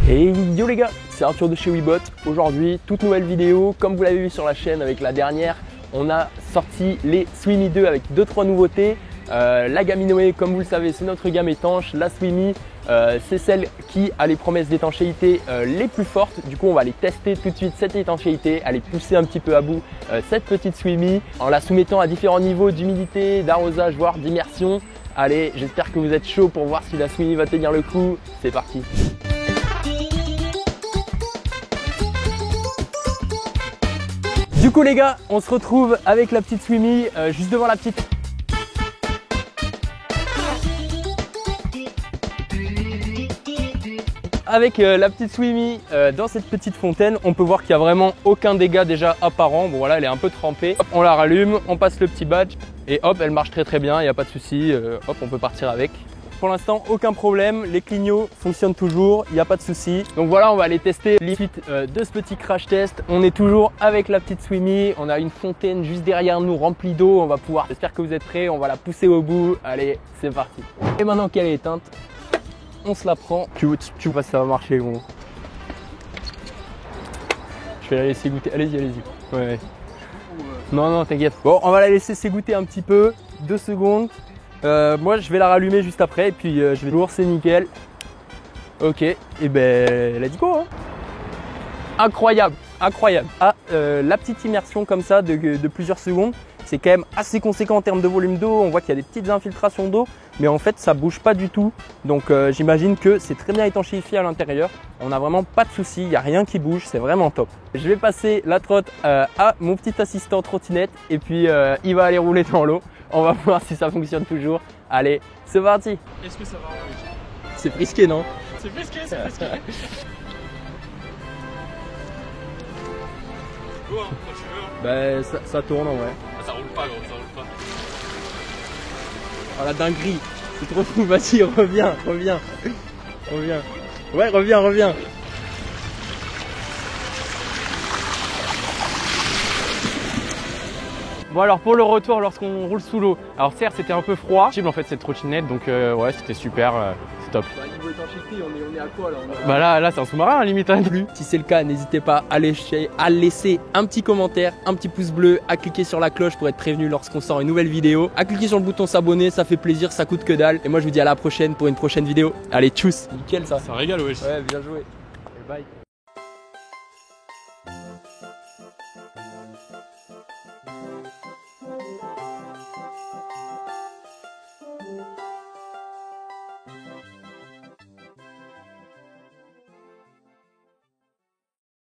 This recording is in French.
Et yo les gars, c'est Arthur de chez Webot. Aujourd'hui, toute nouvelle vidéo. Comme vous l'avez vu sur la chaîne avec la dernière, on a sorti les Swimi 2 avec 2-3 nouveautés. La gamme Inoue, comme vous le savez, c'est notre gamme étanche. La Swimi, c'est celle qui a les promesses d'étanchéité les plus fortes. Du coup, on va aller tester tout de suite cette étanchéité, aller pousser un petit peu à bout cette petite Swimi en la soumettant à différents niveaux d'humidité, d'arrosage, voire d'immersion. Allez, j'espère que vous êtes chaud pour voir si la Swimi va tenir le coup. C'est parti! Du coup les gars, on se retrouve avec la petite Swimi, juste devant la petite... Avec la petite Swimi dans cette petite fontaine, on peut voir qu'il n'y a vraiment aucun dégât déjà apparent. Bon voilà, elle est un peu trempée. Hop, on la rallume, on passe le petit badge et hop, elle marche très bien, il n'y a pas de souci. Hop, on peut partir avec. Pour l'instant, aucun problème, les clignots fonctionnent toujours, il n'y a pas de souci. Donc voilà, on va aller tester les suites de ce petit crash test. On est toujours avec la petite Swimi, on a une fontaine juste derrière nous remplie d'eau. On va pouvoir, j'espère que vous êtes prêts, on va la pousser au bout. Allez, c'est parti. Et maintenant qu'elle est éteinte, on se la prend. Tu vois si ça va marcher, gros. Je vais la laisser goûter, allez-y, allez-y. Ouais. Non, t'inquiète. Bon, on va la laisser s'égoutter un petit peu, 2 secondes. Moi je vais la rallumer juste après et puis je vais toujours, c'est nickel. Ok, et ben let's go hein. Incroyable, incroyable. Ah, la petite immersion comme ça de plusieurs secondes, c'est quand même assez conséquent en termes de volume d'eau. On voit qu'il y a des petites infiltrations d'eau, mais en fait ça bouge pas du tout. Donc j'imagine que c'est très bien étanchéifié à l'intérieur. On n'a vraiment pas de soucis, il n'y a rien qui bouge, c'est vraiment top. Je vais passer la trotte à mon petit assistant trottinette et puis il va aller rouler dans l'eau. On va voir si ça fonctionne toujours. Allez, c'est parti. Est-ce que ça va rouler? C'est frisqué, non? C'est frisqué, c'est frisqué. Go hein, quand tu veux. Bah ça tourne en vrai. Ah, ça roule pas gros, ça roule pas. Oh la dinguerie, c'est trop fou, vas-y reviens. Ouais, reviens. Bon alors pour le retour lorsqu'on roule sous l'eau, alors certes c'était un peu froid, en fait cette trottinette donc ouais c'était super, c'est top. Bah niveau étanchéité on est à quoi là Bah là c'est un sous-marin à limite plus. Si c'est le cas n'hésitez pas à laisser un petit commentaire, un petit pouce bleu, à cliquer sur la cloche pour être prévenu lorsqu'on sort une nouvelle vidéo, à cliquer sur le bouton s'abonner, ça fait plaisir, ça coûte que dalle. Et moi je vous dis à la prochaine pour une prochaine vidéo. Allez tchuss. Nickel ça. Ça régale wesh. Ouais bien joué. Et bye.